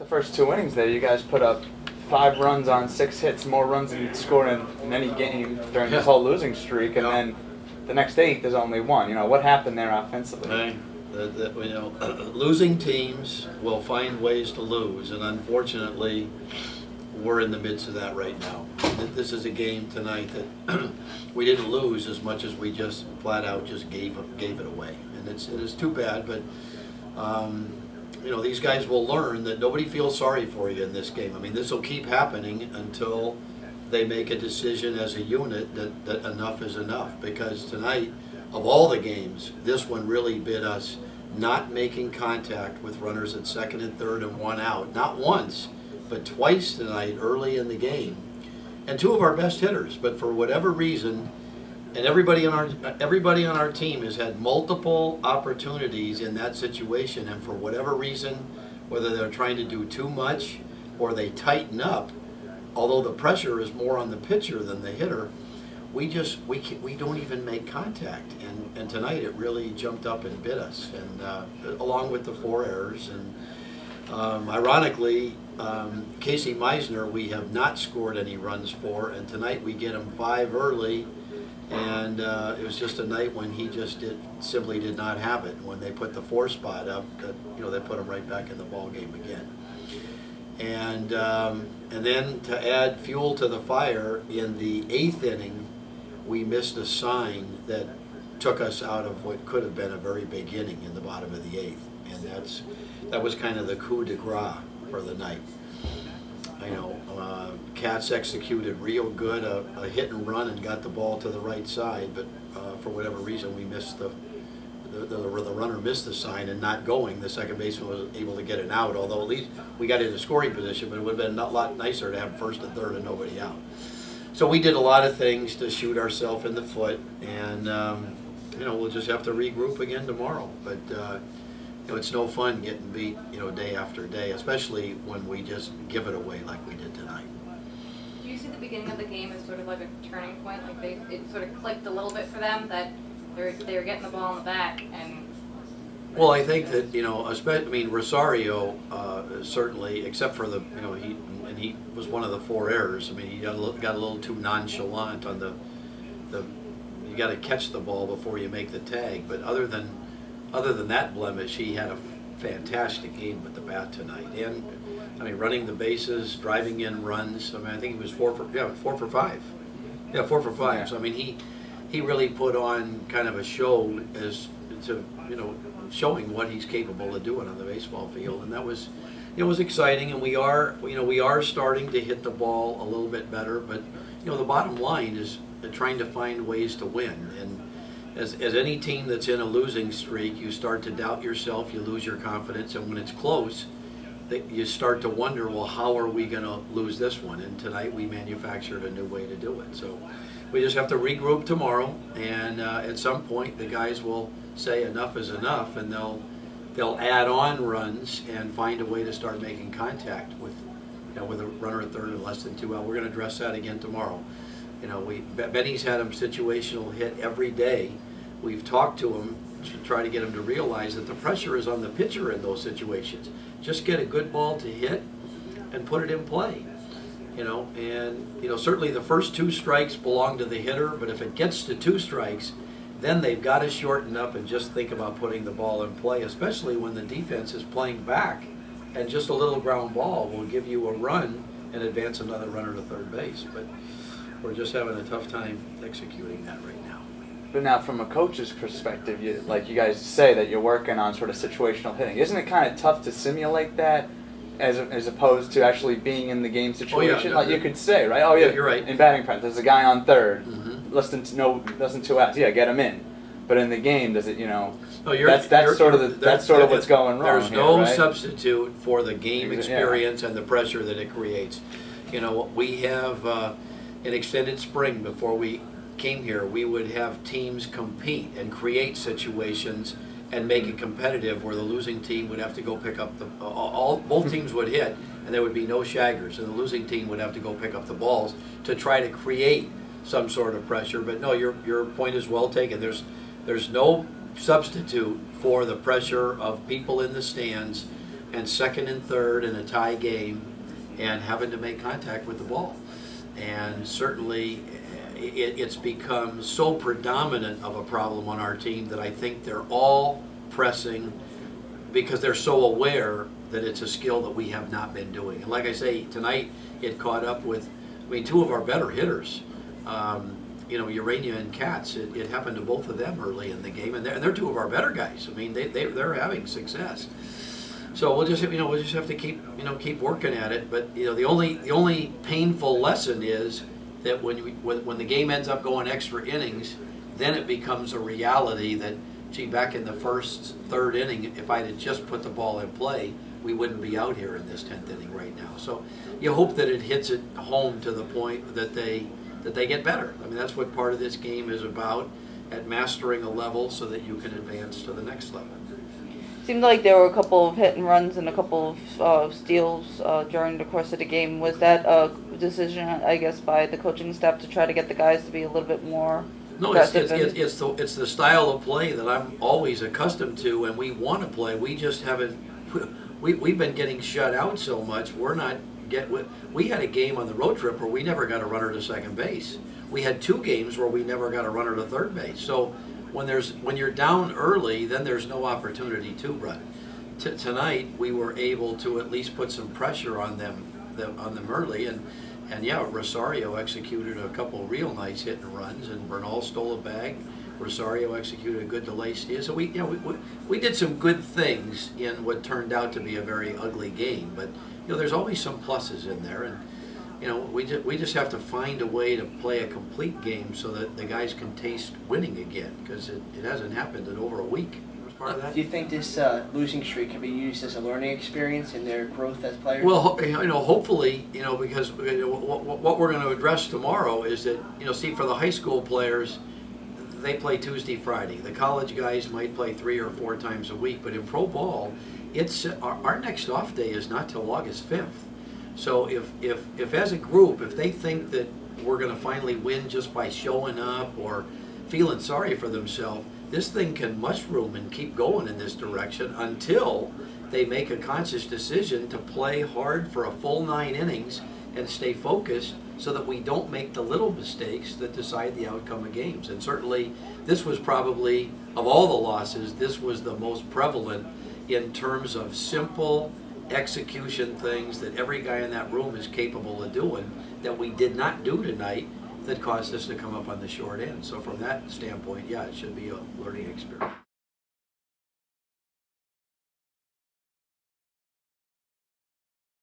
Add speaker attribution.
Speaker 1: The first 2 innings there, you guys put up 5 runs on 6 hits, more runs than you'd scored in any game during this whole losing streak, and then the next 8 there's only 1. What happened there offensively?
Speaker 2: Losing teams will find ways to lose, and unfortunately, we're in the midst of that right now. This is a game tonight that we didn't lose as much as we just flat out just gave it away, and it's too bad. But these guys will learn that nobody feels sorry for you in this game. I mean, this will keep happening until they make a decision as a unit that enough is enough. Because tonight, of all the games, this one really bit us not making contact with runners at second and third and 1 out. Not once, but twice tonight early in the game. And 2 of our best hitters, but for whatever reason, and everybody on our team has had multiple opportunities in that situation, and for whatever reason, whether they're trying to do too much or they tighten up, although the pressure is more on the pitcher than the hitter, we don't even make contact. And tonight it really jumped up and bit us, and along with the 4 errors. And ironically, Casey Meisner we have not scored any runs for, and tonight we get him 5 early. And it was just a night when he just simply did not have it. When they put the 4 spot up, they put him right back in the ball game again. And then to add fuel to the fire, in the 8th inning, we missed a sign that took us out of what could have been a very big inning in the bottom of the 8th, and that was kind of the coup de grace for the night. Cats executed real good, a hit and run, and got the ball to the right side, but for whatever reason we missed the runner missed the sign, and not going, the second baseman was able to get an out, although at least we got into scoring position, but it would have been a lot nicer to have first and third and nobody out. So we did a lot of things to shoot ourselves in the foot, and we'll just have to regroup again tomorrow. But it's no fun getting beat day after day, especially when we just give it away like we did tonight.
Speaker 3: Do you see the beginning of the game as sort of like a turning point? Like it sort of clicked a little bit for them that they were getting the ball in the back and.
Speaker 2: Well, I think that Rosario certainly, except for he was one of the 4 errors. I mean, he got a little too nonchalant on the you got to catch the ball before you make the tag. But other than that blemish, he had a fantastic game with the bat tonight. And running the bases, driving in runs. I think he was 4 for 5. Yeah, 4 for 5.
Speaker 1: Yeah.
Speaker 2: So he really put on kind of a show as to showing what he's capable of doing on the baseball field, and that was was exciting. And we are starting to hit the ball a little bit better, but the bottom line is trying to find ways to win. And as any team that's in a losing streak, you start to doubt yourself, you lose your confidence, and when it's close, you start to wonder, well, how are we going to lose this one? And tonight we manufactured a new way to do it. So we just have to regroup tomorrow, and at some point the guys will say enough is enough, and they'll add on runs and find a way to start making contact with a runner at third and less than 2 out. We're going to address that again tomorrow. Benny's had him situational hit every day. We've talked to him to try to get him to realize that the pressure is on the pitcher in those situations. Just get a good ball to hit and put it in play. Certainly the first 2 strikes belong to the hitter, but if it gets to 2 strikes, then they've got to shorten up and just think about putting the ball in play, especially when the defense is playing back, and just a little ground ball will give you a run and advance another runner to third base. But we're just having a tough time executing that right now.
Speaker 1: But now, from a coach's perspective, you guys say that you're working on sort of situational hitting. Isn't it kind of tough to simulate that, as opposed to actually being in the game situation?
Speaker 2: Oh, yeah,
Speaker 1: you could say, right? Oh, yeah,
Speaker 2: you're right.
Speaker 1: In batting practice, there's a guy on third,
Speaker 2: Mm-hmm.
Speaker 1: less than 2 outs. Yeah, get him in. But in the game, does it?
Speaker 2: No,
Speaker 1: that's sort of what's going wrong.
Speaker 2: There's no
Speaker 1: right?
Speaker 2: substitute for the game experience and the pressure that it creates. We have an extended spring before we came here. We would have teams compete and create situations and make it competitive, where the losing team would have to go pick up both teams would hit, and there would be no shaggers, and the losing team would have to go pick up the balls to try to create some sort of pressure. But no, your point is well taken. There's no substitute for the pressure of people in the stands and second and third in a tie game and having to make contact with the ball. And certainly it's become so predominant of a problem on our team that I think they're all pressing because they're so aware that it's a skill that we have not been doing. And like I say, tonight it caught up with, two of our better hitters, Urania and Katz. It happened to both of them early in the game, and they're two of our better guys. They're having success. So we'll just have to keep working at it. But the only painful lesson is that when the game ends up going extra innings, then it becomes a reality that, gee, back in the first, third inning, if I'd have just put the ball in play, we wouldn't be out here in this 10th inning right now. So you hope that it hits it home to the point that they get better. That's what part of this game is about, at mastering a level so that you can advance to the next level.
Speaker 4: Seemed like there were a couple of hit and runs and a couple of steals during the course of the game. Was that a decision, I guess, by the coaching staff to try to get the guys to be a little bit more
Speaker 2: No,
Speaker 4: aggressive?
Speaker 2: it's the style of play that I'm always accustomed to, and we want to play. We just haven't. We've been getting shut out so much. We had a game on the road trip where we never got a runner to second base. We had 2 games where we never got a runner to third base. So when you're down early, then there's no opportunity to run. Tonight we were able to at least put some pressure on them early, and Rosario executed a couple real nice hit and runs, and Bernal stole a bag. Rosario executed a good delay steal. So we did some good things in what turned out to be a very ugly game. But there's always some pluses in there, and we just have to find a way to play a complete game so that the guys can taste winning again, because it hasn't happened in over a week. Was part of that.
Speaker 5: Do you think this losing streak can be used as a learning experience in their growth as players?
Speaker 2: Well, hopefully, because what we're going to address tomorrow is that, see, for the high school players, they play Tuesday, Friday. The college guys might play 3 or 4 times a week, but in pro ball, it's our next off day is not till August 5th. So if as a group, if they think that we're going to finally win just by showing up or feeling sorry for themselves, this thing can mushroom and keep going in this direction until they make a conscious decision to play hard for a full 9 innings and stay focused so that we don't make the little mistakes that decide the outcome of games. And certainly this was probably, of all the losses, this was the most prevalent in terms of simple execution things that every guy in that room is capable of doing that we did not do tonight, that caused us to come up on the short end. So from that standpoint, it should be a learning experience.